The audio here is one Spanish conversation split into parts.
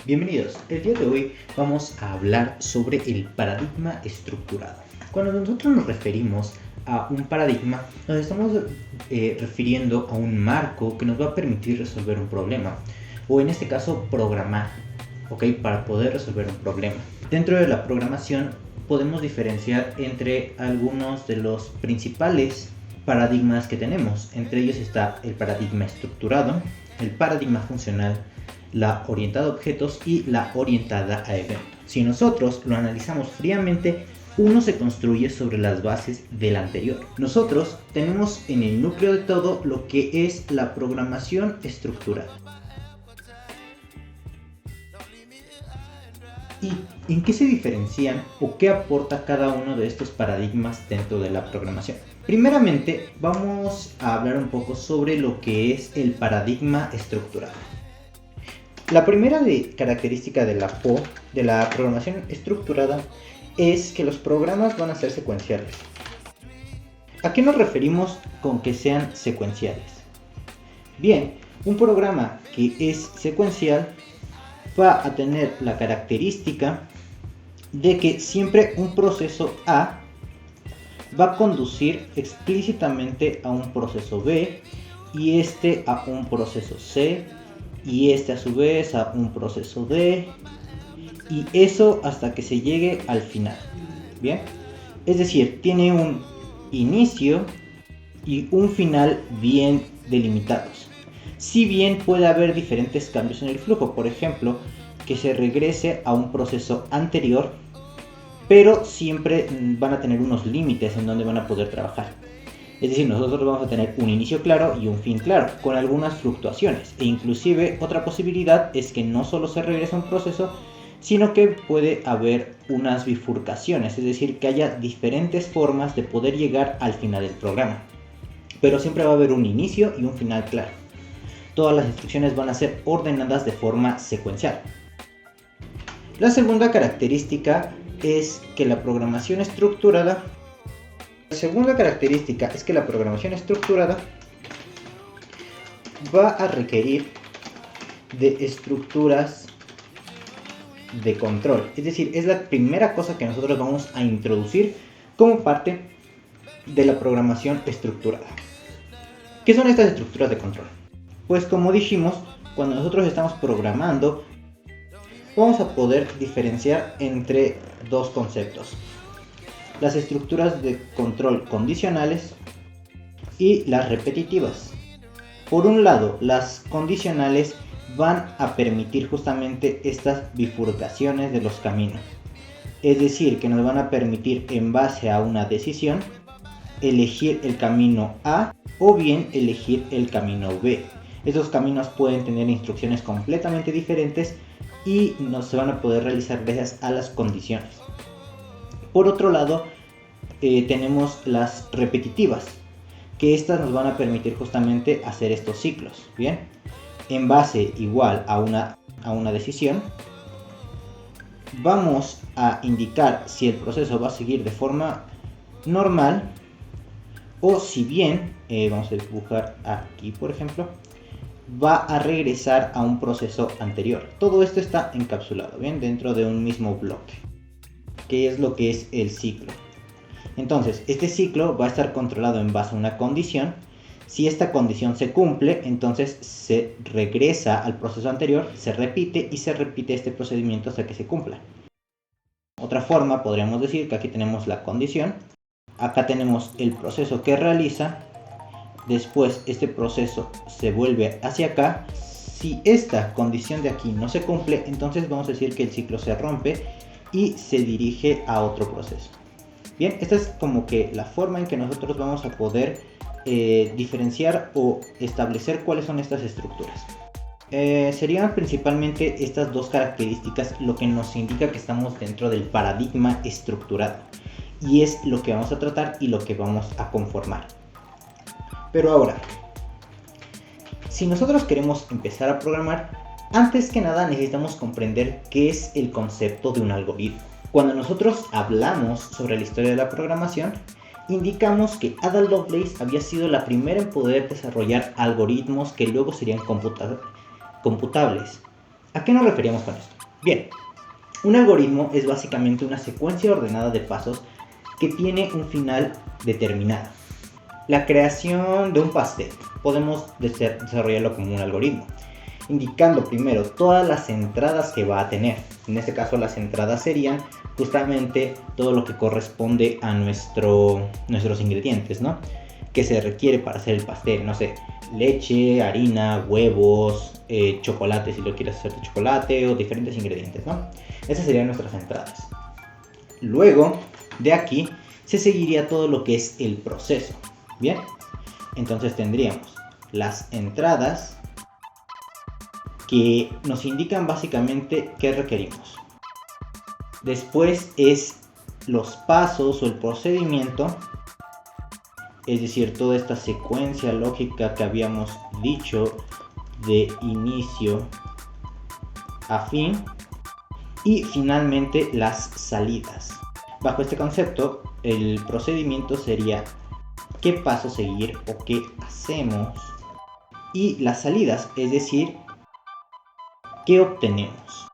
Bienvenidos, el día de hoy vamos a hablar sobre el paradigma estructurado. Cuando nosotros nos referimos a un paradigma, nos estamos refiriendo a un marco que nos va a permitir resolver un problema, o en este caso programar, para poder resolver un problema. Dentro de la programación podemos diferenciar entre algunos de los principales paradigmas que tenemos. Entre ellos está el paradigma estructurado, el paradigma funcional, la orientada a objetos y la orientada a eventos. Si nosotros lo analizamos fríamente, uno se construye sobre las bases del anterior. Nosotros tenemos en el núcleo de todo lo que es la programación estructurada. ¿Y en qué se diferencian o qué aporta cada uno de estos paradigmas dentro de la programación? Primeramente, vamos a hablar un poco sobre lo que es el paradigma estructurado. La primera característica de la programación estructurada es que los programas van a ser secuenciales. ¿A qué nos referimos con que sean secuenciales? Bien, un programa que es secuencial va a tener la característica de que siempre un proceso A va a conducir explícitamente a un proceso B y este a un proceso C y este a su vez a un proceso D y eso hasta que se llegue al final. Bien, es decir, tiene un inicio y un final bien delimitados. Si bien puede haber diferentes cambios en el flujo, por ejemplo, que se regrese a un proceso anterior, pero siempre van a tener unos límites en donde van a poder trabajar. Es decir, nosotros vamos a tener un inicio claro y un fin claro, con algunas fluctuaciones. E inclusive otra posibilidad es que no solo se regrese a un proceso, sino que puede haber unas bifurcaciones, es decir, que haya diferentes formas de poder llegar al final del programa. Pero siempre va a haber un inicio y un final claro. Todas las instrucciones van a ser ordenadas de forma secuencial. La segunda característica es que la programación estructurada va a requerir de estructuras de control. Es decir, es la primera cosa que nosotros vamos a introducir como parte de la programación estructurada. ¿Qué son estas estructuras de control? Pues como dijimos, cuando nosotros estamos programando, vamos a poder diferenciar entre dos conceptos: las estructuras de control condicionales y las repetitivas. Por un lado, las condicionales van a permitir justamente estas bifurcaciones de los caminos. Es decir, que nos van a permitir, en base a una decisión, elegir el camino A o bien elegir el camino B. Estos caminos pueden tener instrucciones completamente diferentes y no se van a poder realizar gracias a las condiciones. Por otro lado, tenemos las repetitivas, que estas nos van a permitir justamente hacer estos ciclos. Bien, en base igual a una decisión, vamos a indicar si el proceso va a seguir de forma normal o si bien, vamos a dibujar aquí por ejemplo, va a regresar a un proceso anterior. Todo esto está encapsulado, bien, dentro de un mismo bloque, que es lo que es el ciclo. Entonces, este ciclo va a estar controlado en base a una condición. Si esta condición se cumple, entonces se regresa al proceso anterior, se repite este procedimiento hasta que se cumpla. Otra forma, podríamos decir que aquí tenemos la condición, acá tenemos el proceso que realiza, después este proceso se vuelve hacia acá. Si esta condición de aquí no se cumple, entonces vamos a decir que el ciclo se rompe y se dirige a otro proceso. Bien, esta es como que la forma en que nosotros vamos a poder diferenciar o establecer cuáles son estas estructuras. Serían principalmente estas dos características lo que nos indica que estamos dentro del paradigma estructurado, y es lo que vamos a tratar y lo que vamos a conformar. Pero ahora, si nosotros queremos empezar a programar, antes que nada necesitamos comprender qué es el concepto de un algoritmo. Cuando nosotros hablamos sobre la historia de la programación, indicamos que Ada Lovelace había sido la primera en poder desarrollar algoritmos que luego serían computables. ¿A qué nos referíamos con esto? Bien, un algoritmo es básicamente una secuencia ordenada de pasos que tiene un final determinado. La creación de un pastel podemos desarrollarlo como un algoritmo, indicando primero todas las entradas que va a tener. En este caso las entradas serían justamente todo lo que corresponde a nuestros ingredientes, ¿no? Que se requiere para hacer el pastel, no sé, leche, harina, huevos, chocolate si lo quieres hacer de chocolate o diferentes ingredientes, ¿no? Esas serían nuestras entradas. Luego de aquí se seguiría todo lo que es el proceso. Bien, entonces tendríamos las entradas que nos indican básicamente qué requerimos. Después es los pasos o el procedimiento, es decir, toda esta secuencia lógica que habíamos dicho de inicio a fin. Y finalmente las salidas. Bajo este concepto, el procedimiento sería qué paso seguir o qué hacemos. Y las salidas, es decir, qué obtenemos.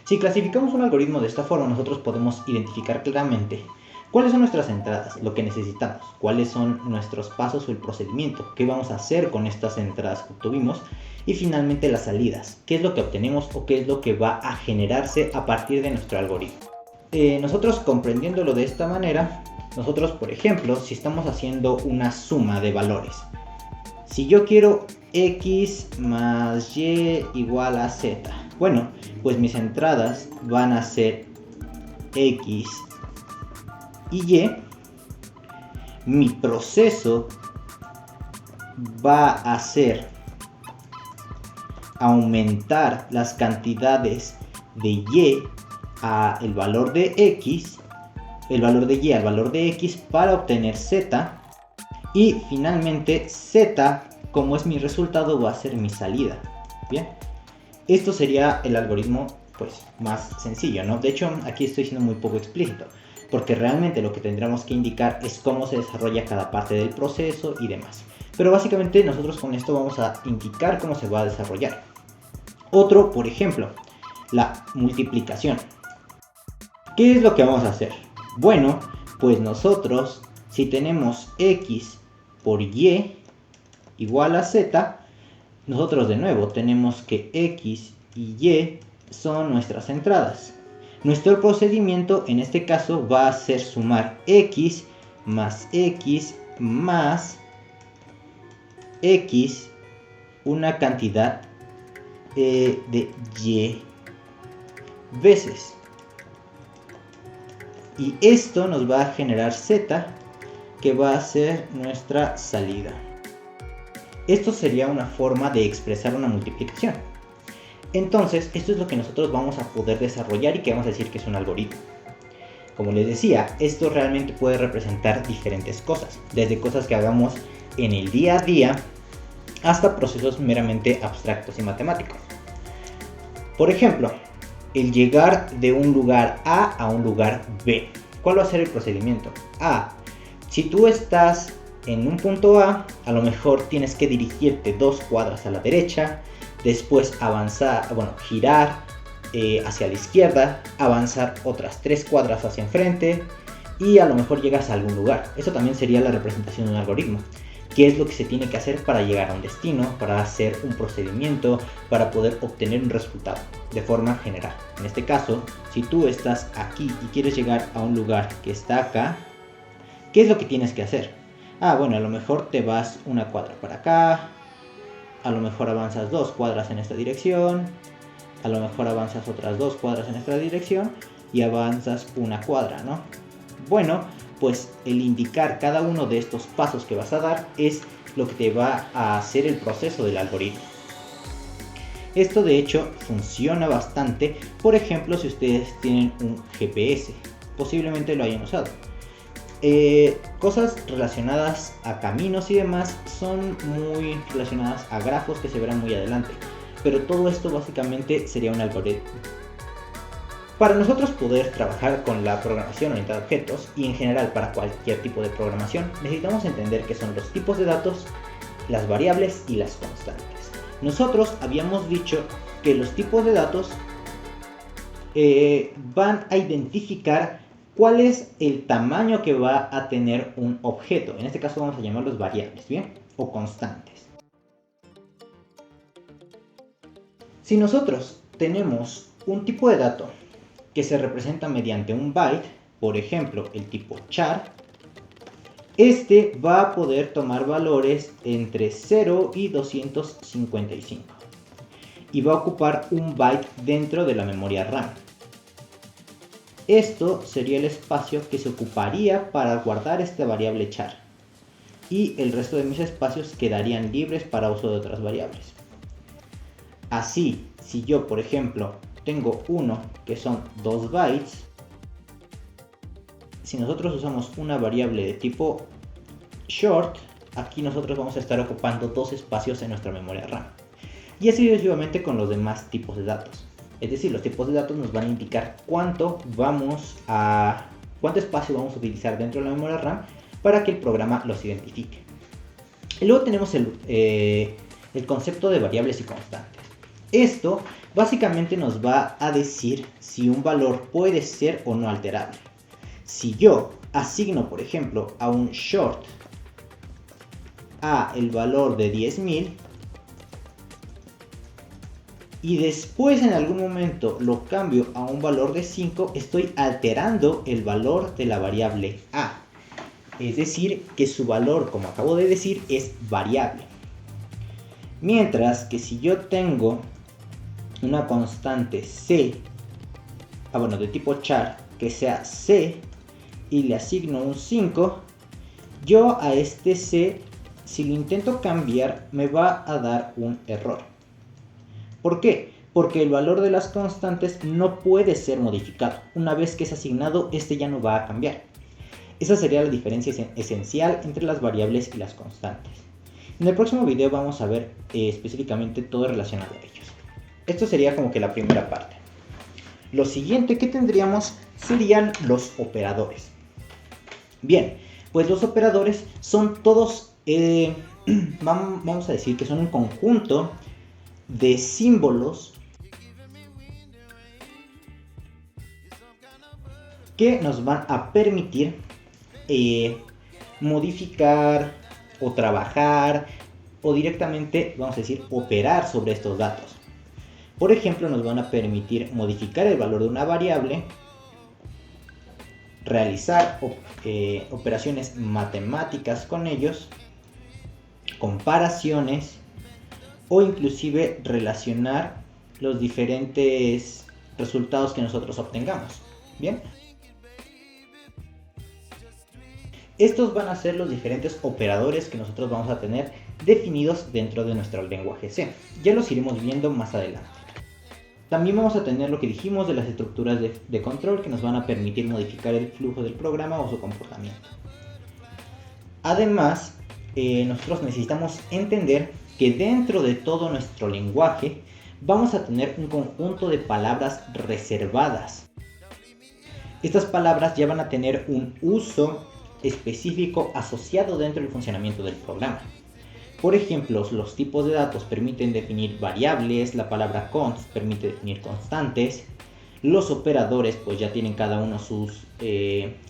Si clasificamos un algoritmo de esta forma, nosotros podemos identificar claramente cuáles son nuestras entradas, lo que necesitamos, cuáles son nuestros pasos o el procedimiento, qué vamos a hacer con estas entradas que obtuvimos, y finalmente las salidas, qué es lo que obtenemos o qué es lo que va a generarse a partir de nuestro algoritmo. Nosotros comprendiéndolo de esta manera, nosotros por ejemplo, si estamos haciendo una suma de valores, si yo quiero x más y igual a z, bueno, pues mis entradas van a ser x y y. Mi proceso va a ser aumentar las cantidades de y a el valor de x, el valor de y al valor de x para obtener z, y finalmente z, como es mi resultado, va a ser mi salida. Bien, esto sería el algoritmo pues más sencillo, ¿no? De hecho, aquí estoy siendo muy poco explícito, porque realmente lo que tendremos que indicar es cómo se desarrolla cada parte del proceso y demás. Pero básicamente nosotros con esto vamos a indicar cómo se va a desarrollar. Otro, por ejemplo, la multiplicación. ¿Qué es lo que vamos a hacer? Bueno, pues nosotros, si tenemos x por y igual a z, nosotros de nuevo tenemos que x y y son nuestras entradas. Nuestro procedimiento en este caso va a ser sumar x más x más x, una cantidad de y veces. Y esto nos va a generar z, que va a ser nuestra salida. Esto sería una forma de expresar una multiplicación. Entonces, esto es lo que nosotros vamos a poder desarrollar y que vamos a decir que es un algoritmo. Como les decía, esto realmente puede representar diferentes cosas, desde cosas que hagamos en el día a día hasta procesos meramente abstractos y matemáticos. Por ejemplo, el llegar de un lugar A a un lugar B. ¿Cuál va a ser el procedimiento? Si tú estás en un punto A lo mejor tienes que dirigirte 2 cuadras a la derecha, después girar hacia la izquierda, avanzar otras 3 cuadras hacia enfrente y a lo mejor llegas a algún lugar. Eso también sería la representación de un algoritmo. ¿Qué es lo que se tiene que hacer para llegar a un destino, para hacer un procedimiento, para poder obtener un resultado de forma general? En este caso, si tú estás aquí y quieres llegar a un lugar que está acá, ¿qué es lo que tienes que hacer? Bueno, a lo mejor te vas una cuadra para acá, a lo mejor avanzas 2 cuadras en esta dirección, a lo mejor avanzas otras 2 cuadras en esta dirección y avanzas una cuadra, ¿no? Bueno, pues el indicar cada uno de estos pasos que vas a dar es lo que te va a hacer el proceso del algoritmo. Esto de hecho funciona bastante, por ejemplo, si ustedes tienen un GPS, posiblemente lo hayan usado. Cosas relacionadas a caminos y demás son muy relacionadas a grafos que se verán muy adelante, pero todo esto básicamente sería un algoritmo. Para nosotros poder trabajar con la programación orientada a objetos y en general para cualquier tipo de programación, necesitamos entender qué son los tipos de datos, las variables y las constantes. Nosotros habíamos dicho que los tipos de datos van a identificar cuál es el tamaño que va a tener un objeto. En este caso vamos a llamarlos variables, ¿bien? O constantes. Si nosotros tenemos un tipo de dato que se representa mediante un byte, por ejemplo, el tipo char, este va a poder tomar valores entre 0 y 255 y va a ocupar un byte dentro de la memoria RAM. Esto sería el espacio que se ocuparía para guardar esta variable char, y el resto de mis espacios quedarían libres para uso de otras variables. Así, si yo por ejemplo tengo uno que son 2 bytes, si nosotros usamos una variable de tipo short, aquí nosotros vamos a estar ocupando 2 espacios en nuestra memoria RAM. Y así sucesivamente con los demás tipos de datos. Es decir, los tipos de datos nos van a indicar cuánto espacio vamos a utilizar dentro de la memoria RAM para que el programa los identifique. Y luego tenemos el concepto de variables y constantes. Esto básicamente nos va a decir si un valor puede ser o no alterable. Si yo asigno, por ejemplo, a un short a el valor de 10.000 y después en algún momento lo cambio a un valor de 5, estoy alterando el valor de la variable a. Es decir, que su valor, como acabo de decir, es variable. Mientras que si yo tengo una constante c, de tipo char, que sea c, y le asigno un 5, yo a este c, si lo intento cambiar, me va a dar un error. ¿Por qué? Porque el valor de las constantes no puede ser modificado. Una vez que es asignado, este ya no va a cambiar. Esa sería la diferencia esencial entre las variables y las constantes. En el próximo video vamos a ver específicamente todo relacionado a ellos. Esto sería como que la primera parte. Lo siguiente que tendríamos serían los operadores. Bien, pues los operadores son todos, vamos a decir que son un conjunto de símbolos que nos van a permitir modificar o trabajar o directamente, vamos a decir, operar sobre estos datos. Por ejemplo, nos van a permitir modificar el valor de una variable, realizar operaciones matemáticas con ellos, comparaciones, o inclusive relacionar los diferentes resultados que nosotros obtengamos. Bien, estos van a ser los diferentes operadores que nosotros vamos a tener definidos dentro de nuestro lenguaje C. Ya los iremos viendo más adelante. También vamos a tener lo que dijimos de las estructuras de control que nos van a permitir modificar el flujo del programa o su comportamiento. Además, nosotros necesitamos entender que dentro de todo nuestro lenguaje vamos a tener un conjunto de palabras reservadas. Estas palabras ya van a tener un uso específico asociado dentro del funcionamiento del programa. Por ejemplo, los tipos de datos permiten definir variables, la palabra const permite definir constantes, los operadores pues ya tienen cada uno sus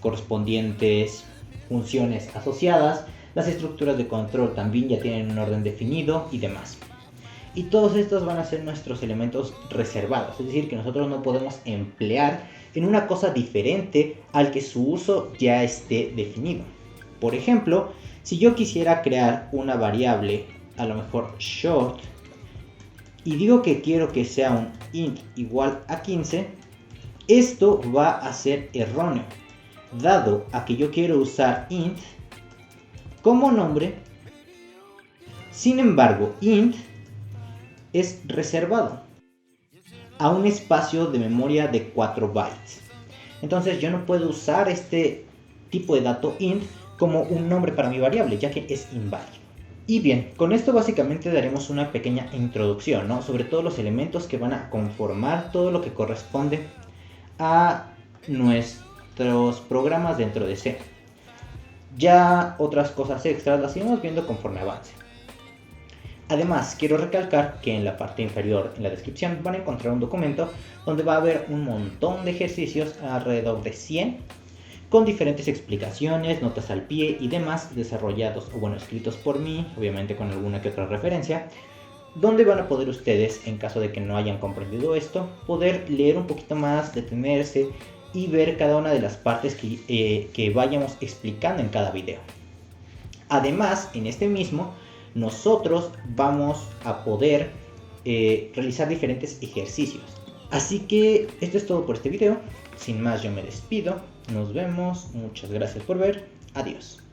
correspondientes funciones asociadas, las estructuras de control también ya tienen un orden definido y demás. Y todos estos van a ser nuestros elementos reservados, es decir, que nosotros no podemos emplear en una cosa diferente al que su uso ya esté definido. Por ejemplo, si yo quisiera crear una variable, a lo mejor short, y digo que quiero que sea un int igual a 15, esto va a ser erróneo, dado a que yo quiero usar int como nombre. Sin embargo, int es reservado a un espacio de memoria de 4 bytes. Entonces yo no puedo usar este tipo de dato int como un nombre para mi variable, ya que es inválido. Y bien, con esto básicamente daremos una pequeña introducción, ¿no? Sobre todos los elementos que van a conformar todo lo que corresponde a nuestros programas dentro de C. Ya otras cosas extras las iremos viendo conforme avance. Además, quiero recalcar que en la parte inferior, en la descripción, van a encontrar un documento donde va a haber un montón de ejercicios, alrededor de 100, con diferentes explicaciones, notas al pie y demás, desarrollados o bueno, escritos por mí, obviamente con alguna que otra referencia, donde van a poder ustedes, en caso de que no hayan comprendido esto, poder leer un poquito más, detenerse y ver cada una de las partes que vayamos explicando en cada video. Además, en este mismo, nosotros vamos a poder realizar diferentes ejercicios. Así que esto es todo por este video. Sin más, yo me despido. Nos vemos. Muchas gracias por ver. Adiós.